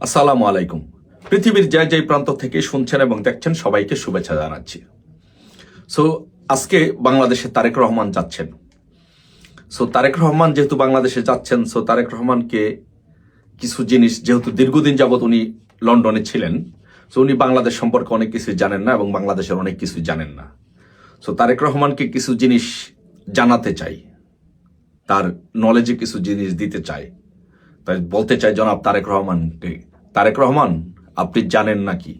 আসসালামু আলাইকুম। পৃথিবীর যে যে প্রান্ত থেকে শুনছেন এবং দেখছেন সবাইকে শুভেচ্ছা জানাচ্ছি। সো আজকে বাংলাদেশে তারেক রহমান যাচ্ছেন। সো তারেক রহমান যেহেতু বাংলাদেশে যাচ্ছেন, সো তারেক রহমানকে কিছু জিনিস, যেহেতু দীর্ঘদিন যাবৎ উনি লন্ডনে ছিলেন, সো উনি বাংলাদেশ সম্পর্কে অনেক কিছু জানেন না এবং বাংলাদেশের অনেক কিছু জানেন না। সো তারেক রহমানকে কিছু জিনিস জানাতে চাই, তার নলেজে কিছু জিনিস দিতে চাই। তাই বলতে চাই জনাব তারেক রহমানকে, তারেক রহমান, আপনি জানেন নাকি?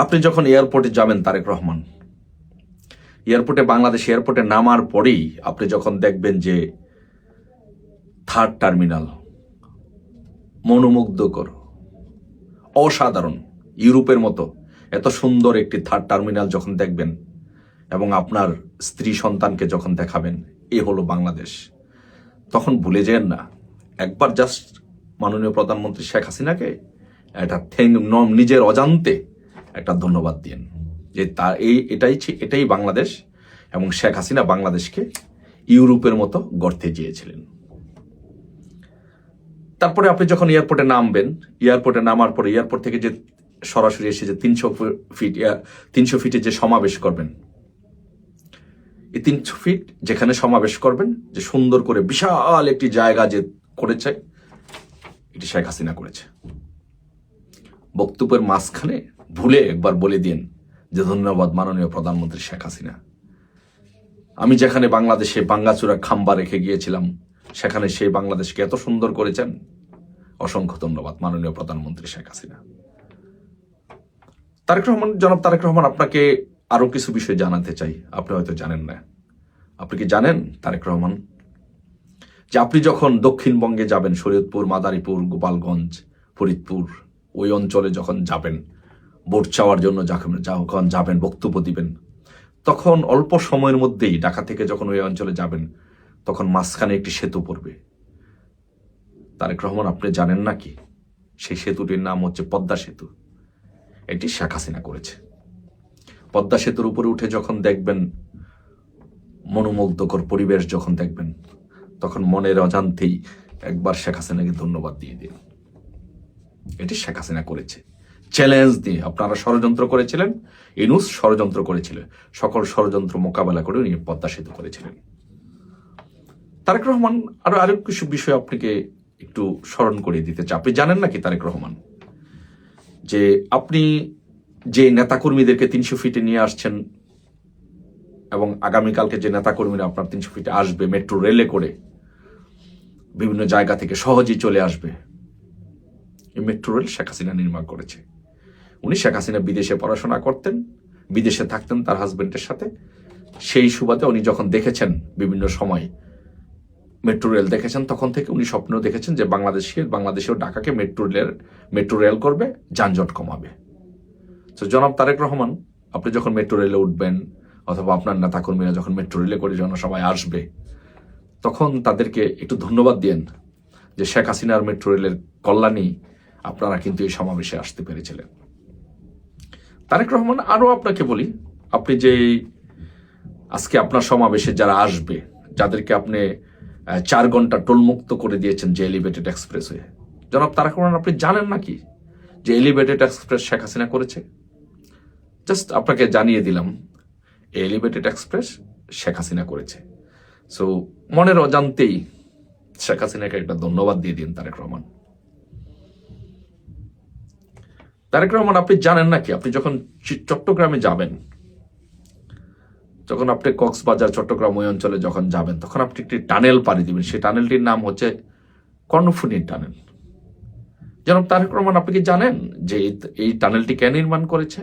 আপনি যখন এয়ারপোর্টে যাবেন তারেক রহমান, এয়ারপোর্টে, বাংলাদেশ এয়ারপোর্টে নামার পরেই আপনি যখন দেখবেন যে থার্ড টার্মিনাল মনোমুগ্ধকর, অসাধারণ, ইউরোপের মতো এত সুন্দর একটি থার্ড টার্মিনাল যখন দেখবেন এবং আপনার স্ত্রী সন্তানকে যখন দেখাবেন, এ হলো বাংলাদেশ, তখন ভুলে যেন না, একবার জাস্ট মাননীয় প্রধানমন্ত্রী শেখ হাসিনাকে একটা নিজের অজান্তে একটা ধন্যবাদ দিন যে তার এটাই বাংলাদেশ এবং শেখ হাসিনা বাংলাদেশকে ইউরোপের মতো গড়তে চেয়েছিলেন। তারপরে আপনি যখন এয়ারপোর্টে নামবেন, এয়ারপোর্টে নামার পরে এয়ারপোর্ট থেকে যে সরাসরি এসে যে 300 ফিটে যে সমাবেশ করবেন, এই 300 ফিট যেখানে সমাবেশ করবেন, যে সুন্দর করে বিশাল একটি জায়গা যে করেছে, এটি শেখ হাসিনা করেছে। বক্তব্যের মাঝখানে ভুলে একবার বলে দিন যে ধন্যবাদ মাননীয় প্রধানমন্ত্রী শেখ হাসিনা। আমি যেখানে বাংলাদেশে ভাঙ্গাচুরা খাম্বা রেখে গিয়েছিলাম, সেখানে সেই বাংলাদেশকে এত সুন্দর করেছেন, অসংখ্য ধন্যবাদ মাননীয় প্রধানমন্ত্রী শেখ হাসিনা। তারেক রহমান, জনাব তারেক রহমান, আপনাকে আরো কিছু বিষয় জানাতে চাই, আপনি হয়তো জানেন না। আপনি কি জানেন তারেক রহমান, যে আপনি যখন দক্ষিণবঙ্গে যাবেন, শরীয়তপুর, মাদারীপুর, গোপালগঞ্জ, ফরিদপুর, ওই অঞ্চলে যখন যাবেন ভোট চাওয়ার জন্য, যখন যাবেন বক্তব্য দিবেন, তখন অল্প সময়ের মধ্যেই ঢাকা থেকে যখন ওই অঞ্চলে যাবেন, তখন মাঝখানে একটি সেতু পড়বে। তারেক রহমান, আপনি জানেন নাকি সেই সেতুটির নাম হচ্ছে পদ্মা সেতু। এটি শেখ হাসিনা করেছে। পদ্মা সেতুর উপরে উঠে যখন দেখবেন মনোমুগ্ধকর পরিবেশ, যখন দেখবেন, তখন মনের অজান্তেই একবার শেখ হাসিনাকে ধন্যবাদ দিয়ে দিন। এটি শেখ হাসিনা করেছে। চ্যালেঞ্জ দিয়ে আপনারা ষড়যন্ত্র করেছিলেন, ইনুস ষড়যন্ত্র করেছিলেন, সকল ষড়যন্ত্র মোকাবেলা করে উনি পদ্মা সেতু করেছিলেন। তারেক রহমান, আরো কিছু বিষয় আপনাকে একটু স্মরণ করিয়ে দিতে চাই। আপনি জানেন নাকি তারেক রহমান, যে আপনি যে নেতাকর্মীদেরকে 300 ফিটে নিয়ে আসছেন এবং আগামীকালকে যে নেতাকর্মীরা আপনার 300 ফিটে আসবে মেট্রো রেলে করে, বিভিন্ন জায়গা থেকে সহজেই চলে আসবে, এই মেট্রো রেল শেখ হাসিনা নির্মাণ করেছে। উনি, শেখ হাসিনা বিদেশে পড়াশোনা করতেন, বিদেশে থাকতেন তার হাজবেন্ডের সাথে, সেই সুবাদে উনি যখন দেখেছেন বিভিন্ন সময় মেট্রো রেল দেখেছেন, তখন থেকে উনি স্বপ্ন দেখেছেন যে বাংলাদেশেও ঢাকাকে মেট্রো রেল করবে, যানজট কমাবে। তো জনাব তারেক রহমান, আপনি যখন মেট্রো রেলে উঠবেন অথবা আপনার নেতাকর্মীরা যখন মেট্রো রেলে করে জনসভায় আসবে, তখন তাদেরকে একটু ধন্যবাদ দিন যে শেখ হাসিনার মেট্রো রেলের কল্যাণী আপনারা কিন্তু এই সমাবেশে আসতে পেরেছিলেন। তারেক রহমান, আরো আপনাকে বলি, আপনি যে আজকে আপনার সমাবেশে যারা আসবে, যাদেরকে আপনি 4 ঘন্টা টোলমুক্ত করে দিয়েছেন যে এলিভেটেড এক্সপ্রেস হয়ে, জনাব তারেক রহমান, আপনি জানেন নাকি যে এলিভেটেড এক্সপ্রেস শেখ হাসিনা করেছে? জাস্ট আপনাকে জানিয়ে দিলাম, এলিভেটেড এক্সপ্রেস শেখ হাসিনা করেছে। সো মনের অজান্তেই শেখ হাসিনাকে একটা ধন্যবাদ দিয়ে দিন তারেক রহমান। তারেক রহমান, আপনি জানেন নাকি, আপনি যখন চট্টগ্রামে যাবেন, যখন আপনি কক্সবাজার, চট্টগ্রাম ওই অঞ্চলে যখন যাবেন, তখন আপনি একটি টানেল পাড়ি দিবেন, সেই টানেলটির নাম হচ্ছে কর্ণফুলী টানেল। জনাব তারেক রহমান, আপনি কি জানেন যে এই টানেলটি কে নির্মাণ করেছে?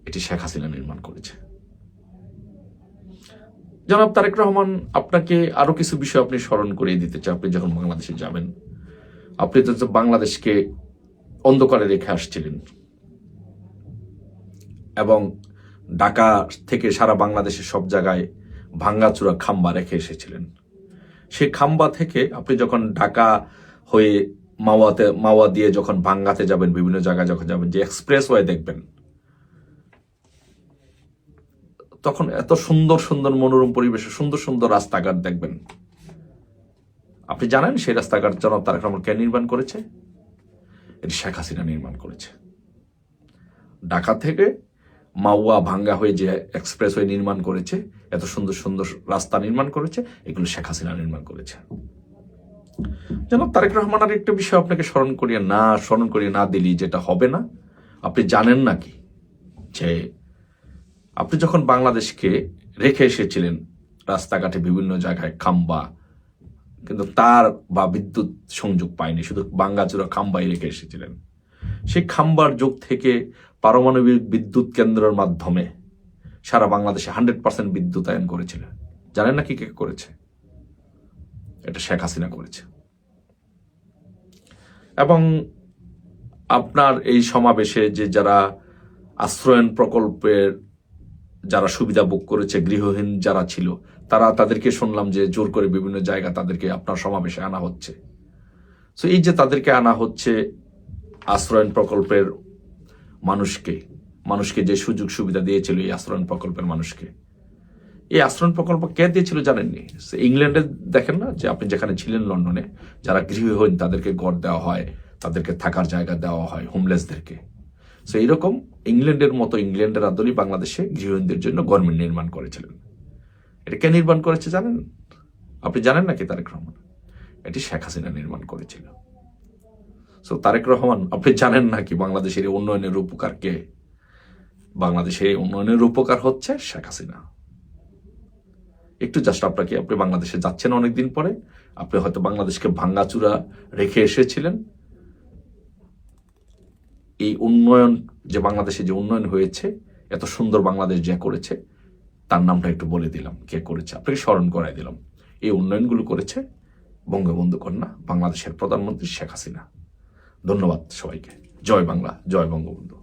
এটি শেখ হাসিনা নির্মাণ করেছে। জনাব তারেক রহমান, আপনাকে আরো কিছু বিষয় আপনি স্মরণ করিয়ে দিতে চাই। আপনি যখন বাংলাদেশে যাবেন, আপনি তো বাংলাদেশকে অন্ধকারে রেখে আসছিলেন এবং ঢাকা থেকে সারা বাংলাদেশের সব জায়গায় ভাঙ্গাচুরা খাম্বা রেখে এসেছিলেন। সেই খাম্বা থেকে আপনি যখন ঢাকা হয়ে মাওয়া দিয়ে যখন ভাঙ্গাতে যাবেন, বিভিন্ন জায়গায় যখন যাবেন, যে এক্সপ্রেসওয়ে দেখবেন, তখন এত সুন্দর সুন্দর মনোরম পরিবেশে সুন্দর সুন্দর রাস্তাঘাট দেখবেন, আপনি জানেন সেই রাস্তাঘাট জনাব তারেক রহমান কে নির্মাণ করেছে? এটি শেখ হাসিনা নির্মাণ করেছে। ঢাকা থেকে মাওয়া ভাঙ্গা হয়ে যে এক্সপ্রেসওয়ে নির্মাণ করেছে, এত সুন্দর সুন্দর রাস্তা নির্মাণ করেছে, এগুলো শেখ হাসিনা নির্মাণ করেছে। জনাব তারেক রহমান আর একটা বিষয় আপনাকে স্মরণ করিয়ে না দিলি যেটা হবে না, আপনি জানেন নাকি যে আপনি যখন বাংলাদেশকে রেখে এসেছিলেন রাস্তাঘাটে বিভিন্ন জায়গায় খাম্বা, কিন্তু তার বা বিদ্যুৎ সংযোগ পায়নি, শুধু বাঙ্গাচুরা খাম্বাই রেখে এসেছিলেন। সেই খাম্বার যুগ থেকে পারমাণবিক বিদ্যুৎ কেন্দ্রের মাধ্যমে সারা বাংলাদেশে 100% বিদ্যুতায়ন করেছিলেন। জানেন না কি কে করেছে? এটা শেখ হাসিনা করেছে। এবং আপনার এই সমাবেশে যে যারা আশ্রয়ন প্রকল্পের যারা সুবিধা ভোগ করেছে, গৃহহীন যারা ছিল, তাদেরকে শুনলাম যে জোর করে বিভিন্ন জায়গা তাদেরকে আপনার সমাবেশে আনা হচ্ছে। সো এই যে তাদেরকে আনা হচ্ছে আশ্রয়ন প্রকল্পের মানুষকে যে সুযোগ সুবিধা দিয়েছিল এই আশ্রয়ন প্রকল্পের মানুষকে, এই আশ্রয়ন প্রকল্প কে দিয়েছিল জানেননি? ইংল্যান্ডে দেখেন না যে আপনি যেখানে ছিলেন লন্ডনে, যারা গৃহহীন তাদেরকে ঘর দেওয়া হয়, তাদেরকে থাকার জায়গা দেওয়া হয় হোমলেসদেরকে। সো এইরকম ইংল্যান্ডের মতো ইংল্যান্ডের আদলেই বাংলাদেশে গৃহহীনদের জন্য গভর্নমেন্ট নির্মাণ করেছিলেন। এটা কে নির্মাণ করেছে জানেন? আপনি জানেন নাকি তারেক রহমান? এটি শেখ হাসিনা নির্মাণ করেছিল। সো তারেক রহমান, আপনি জানেন নাকি বাংলাদেশের উন্নয়নের রূপকার কে? বাংলাদেশের উন্নয়নের রূপকার হচ্ছে শেখ হাসিনা। একটু জাস্ট আপনি বাংলাদেশে যাচ্ছেন অনেকদিন পরে, আপনি হয়তো বাংলাদেশকে ভাঙ্গাচুরা রেখে এসেছিলেন। এই উন্নয়ন যে বাংলাদেশে যে উন্নয়ন হয়েছে, এত সুন্দর বাংলাদেশ যে করেছে, তার নামটা একটু বলে দিলাম কে করেছে, আপনাকে স্মরণ করাই দিলাম। এই উন্নয়নগুলো করেছে বঙ্গবন্ধু কন্যা বাংলাদেশের প্রধানমন্ত্রী শেখ হাসিনা। ধন্যবাদ সবাইকে। জয় বাংলা, জয় বঙ্গবন্ধু।